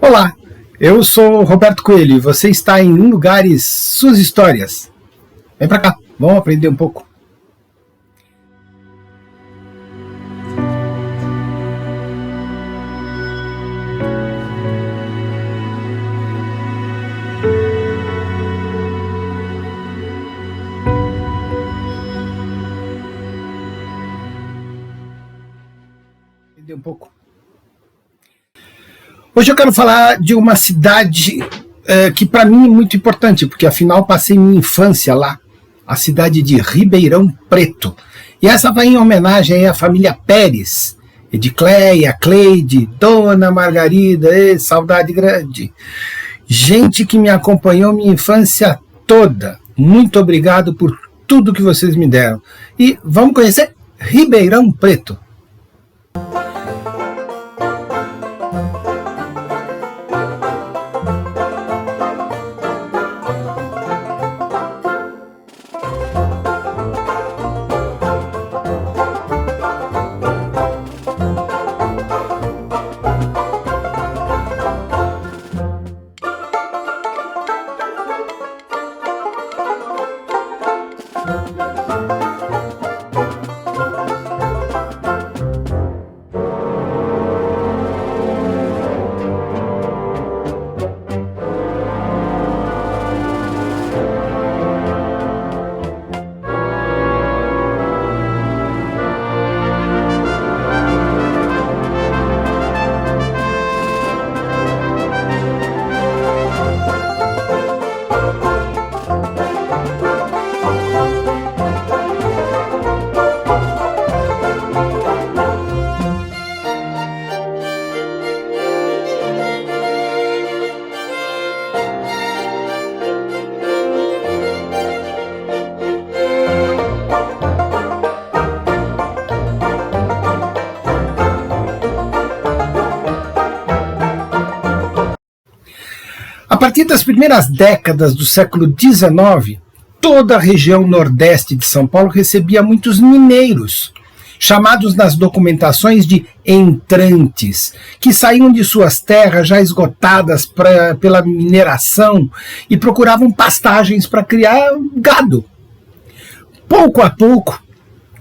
Olá, eu sou Roberto Coelho e você está em Um Lugares, Suas Histórias. Vem pra cá, vamos aprender um pouco. Aprender um pouco. Hoje eu quero falar de uma cidade que para mim é muito importante, porque afinal passei minha infância lá, a cidade de Ribeirão Preto. E essa vai em homenagem aí à família Pérez, Edicleia, Cleide, Dona Margarida, saudade grande. Gente que me acompanhou minha infância toda. Muito obrigado por tudo que vocês me deram. E vamos conhecer Ribeirão Preto. A partir das primeiras décadas do século XIX, toda a região nordeste de São Paulo recebia muitos mineiros, chamados nas documentações de entrantes, que saíam de suas terras já esgotadas pela mineração e procuravam pastagens para criar gado. Pouco a pouco,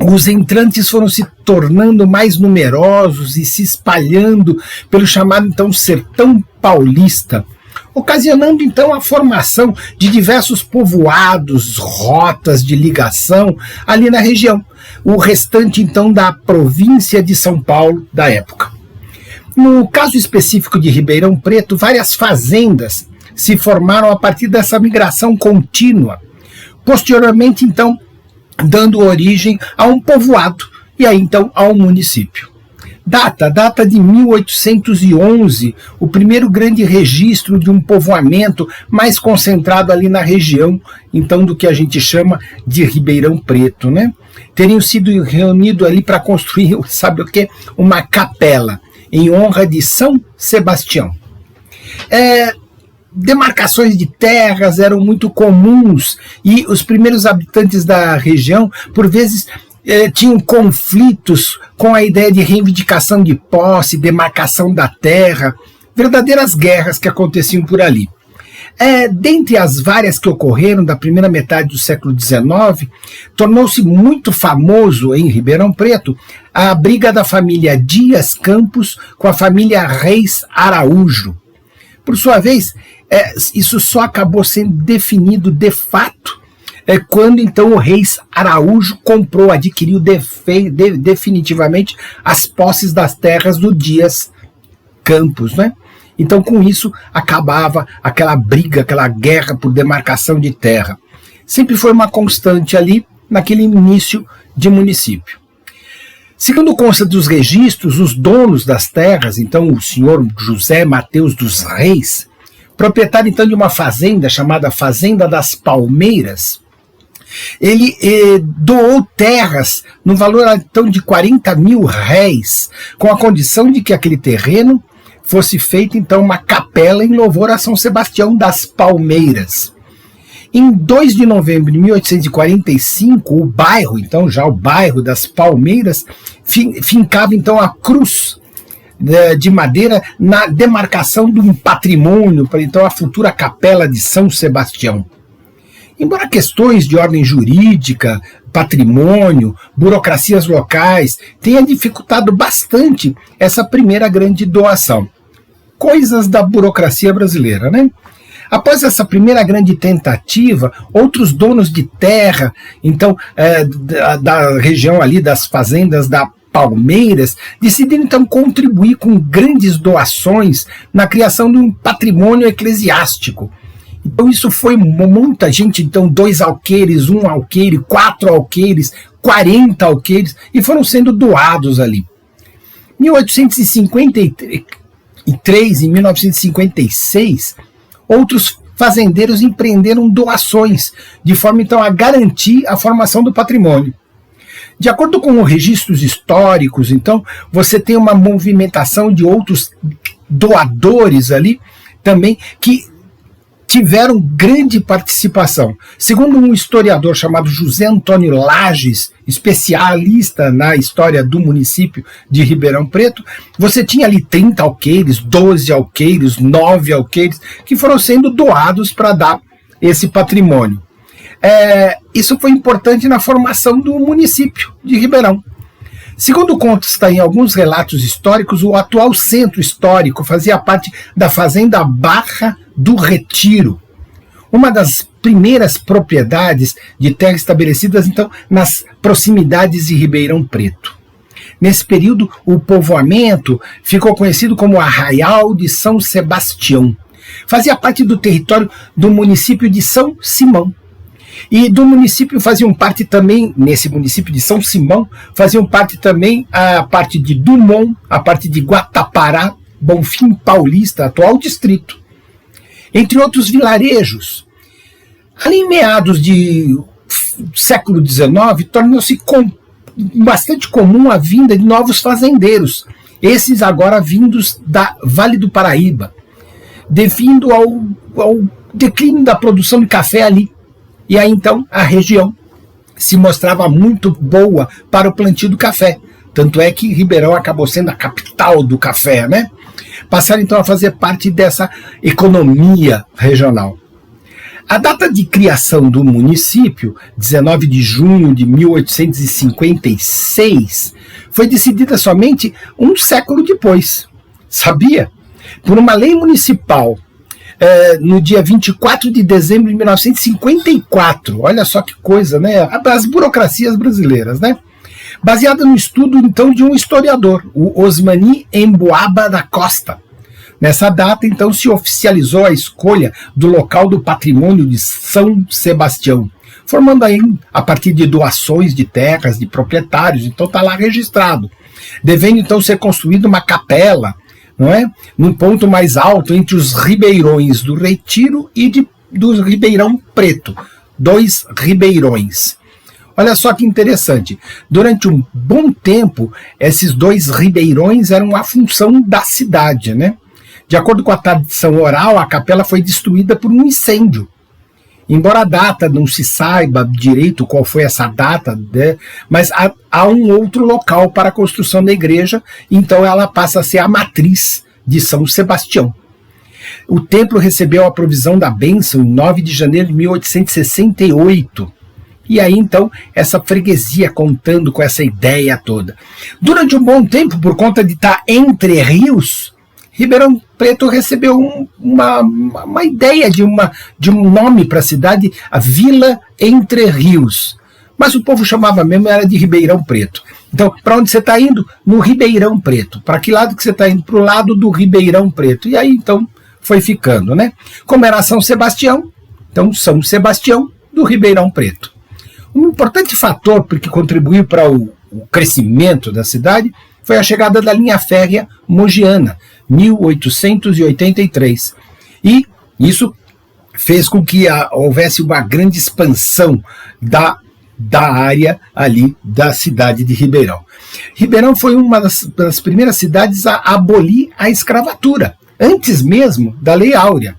os entrantes foram se tornando mais numerosos e se espalhando pelo chamado então sertão paulista, ocasionando então a formação de diversos povoados, rotas de ligação ali na região, o restante então da província de São Paulo da época. No caso específico de Ribeirão Preto, várias fazendas se formaram a partir dessa migração contínua, posteriormente então dando origem a um povoado e aí então ao município. Data de 1811, o primeiro grande registro de um povoamento mais concentrado ali na região, então do que a gente chama de Ribeirão Preto, né? Teriam sido reunidos ali para construir, sabe o quê? Uma capela, em honra de São Sebastião. Demarcações de terras eram muito comuns e os primeiros habitantes da região, por vezes, tinham conflitos com a ideia de reivindicação de posse, demarcação da terra, verdadeiras guerras que aconteciam por ali. Dentre as várias que ocorreram da primeira metade do século XIX, tornou-se muito famoso em Ribeirão Preto a briga da família Dias Campos com a família Reis Araújo. Por sua vez, isso só acabou sendo definido de fato quando então o Reis Araújo adquiriu definitivamente as posses das terras do Dias Campos, né? Então com isso acabava aquela briga, aquela guerra por demarcação de terra. Sempre foi uma constante ali naquele início de município. Segundo consta dos registros, os donos das terras, então o senhor José Mateus dos Reis, proprietário então de uma fazenda chamada Fazenda das Palmeiras, ele doou terras no valor então de 40 mil réis, com a condição de que aquele terreno fosse feita então uma capela em louvor a São Sebastião das Palmeiras. Em 2 de novembro de 1845, o bairro, então já o bairro das Palmeiras, fincava então a cruz de madeira na demarcação de um patrimônio para então a futura Capela de São Sebastião. Embora questões de ordem jurídica, patrimônio, burocracias locais tenham dificultado bastante essa primeira grande doação. Coisas da burocracia brasileira, né? Após essa primeira grande tentativa, outros donos de terra, então, da região ali das fazendas da Palmeiras, decidiram então contribuir com grandes doações na criação de um patrimônio eclesiástico. Então isso foi muita gente, então 2 alqueires, 1 alqueire, 4 alqueires, 40 alqueires, e foram sendo doados ali. Em 1853 e 1956, outros fazendeiros empreenderam doações, de forma então a garantir a formação do patrimônio. De acordo com os registros históricos, então, você tem uma movimentação de outros doadores ali, também, que tiveram grande participação. Segundo um historiador chamado José Antônio Lages, especialista na história do município de Ribeirão Preto, você tinha ali 30 alqueires, 12 alqueires, 9 alqueires, que foram sendo doados para dar esse patrimônio. Isso foi importante na formação do município de Ribeirão. Segundo consta em alguns relatos históricos, o atual centro histórico fazia parte da fazenda Barra do Retiro, uma das primeiras propriedades de terra estabelecidas então nas proximidades de Ribeirão Preto. Nesse período, o povoamento ficou conhecido como Arraial de São Sebastião. Fazia parte do território do município de São Simão. E do município faziam parte também, nesse município de São Simão, faziam parte também a parte de Dumont, a parte de Guatapará, Bonfim Paulista, atual distrito, entre outros vilarejos. Ali em meados do século XIX, tornou-se bastante comum a vinda de novos fazendeiros, esses agora vindos da Vale do Paraíba, devido ao declínio da produção de café ali. E aí, então, a região se mostrava muito boa para o plantio do café. Tanto é que Ribeirão acabou sendo a capital do café, né? Passaram, então, a fazer parte dessa economia regional. A data de criação do município, 19 de junho de 1856, foi decidida somente um século depois. Sabia? Por uma lei municipal, no dia 24 de dezembro de 1954. Olha só que coisa, né? As burocracias brasileiras, né? Baseada no estudo, então, de um historiador, o Osmani Emboaba da Costa. Nessa data, então, se oficializou a escolha do local do patrimônio de São Sebastião, formando aí, a partir de doações de terras de proprietários, então está lá registrado. Devendo, então, ser construída uma capela, não é? Num ponto mais alto entre os ribeirões do Retiro e do Ribeirão Preto, 2 ribeirões. Olha só que interessante, durante um bom tempo, esses 2 ribeirões eram a função da cidade, né? De acordo com a tradição oral, a capela foi destruída por um incêndio. Embora a data não se saiba direito qual foi essa data, né, mas há um outro local para a construção da igreja, então ela passa a ser a matriz de São Sebastião. O templo recebeu a provisão da bênção em 9 de janeiro de 1868. E aí, então, essa freguesia contando com essa ideia toda. Durante um bom tempo, por conta de estar entre rios, Ribeirão Preto recebeu uma ideia de um nome para a cidade, a Vila Entre Rios. Mas o povo chamava mesmo, era de Ribeirão Preto. Então, para onde você está indo? No Ribeirão Preto. Para que lado que você está indo? Para o lado do Ribeirão Preto. E aí, então, foi ficando, né? Como era São Sebastião, então São Sebastião do Ribeirão Preto. Um importante fator que contribuiu para o crescimento da cidade foi a chegada da linha férrea Mogiana, 1883. E isso fez com que houvesse uma grande expansão da área ali da cidade de Ribeirão. Ribeirão foi uma das primeiras cidades a abolir a escravatura, antes mesmo da Lei Áurea,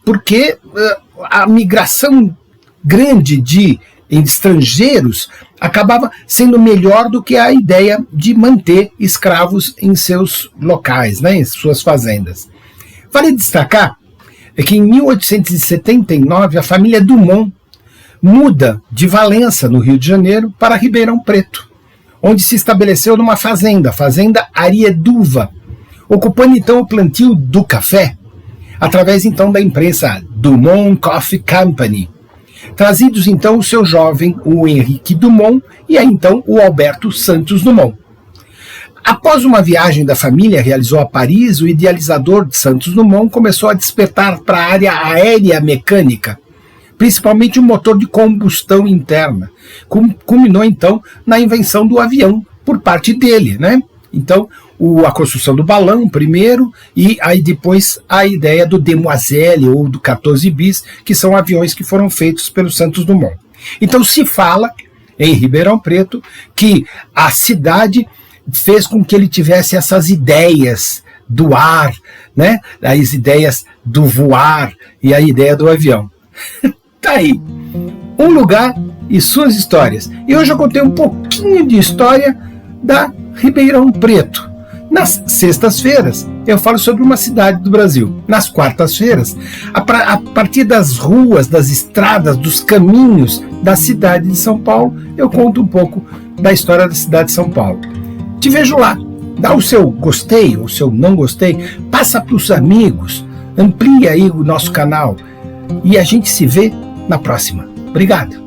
porque a migração grande de estrangeiros acabava sendo melhor do que a ideia de manter escravos em seus locais, né, em suas fazendas. Vale destacar que em 1879 a família Dumont muda de Valença, no Rio de Janeiro, para Ribeirão Preto, onde se estabeleceu numa fazenda, a Fazenda Arieduva, ocupando então o plantio do café, através então da imprensa Dumont Coffee Company. Trazidos então o seu jovem, o Henrique Dumont, e aí então o Alberto Santos Dumont. Após uma viagem da família realizou a Paris, o idealizador de Santos Dumont começou a despertar para a área aérea mecânica, principalmente o motor de combustão interna. Culminou então na invenção do avião por parte dele, né? Então, a construção do balão primeiro, e aí depois a ideia do Demoiselle ou do 14 bis, que são aviões que foram feitos pelo Santos Dumont. Então se fala, em Ribeirão Preto, que a cidade fez com que ele tivesse essas ideias do ar, né? As ideias do voar e a ideia do avião. Tá aí, um lugar e suas histórias. E hoje eu contei um pouquinho de história da Ribeirão Preto. Nas sextas-feiras, eu falo sobre uma cidade do Brasil. Nas quartas-feiras, a partir das ruas, das estradas, dos caminhos da cidade de São Paulo, eu conto um pouco da história da cidade de São Paulo. Te vejo lá. Dá o seu gostei, o seu não gostei, passa para os amigos, amplia aí o nosso canal e a gente se vê na próxima. Obrigado.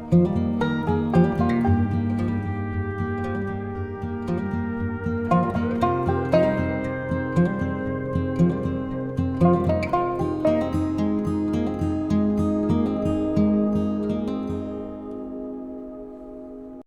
Thank you.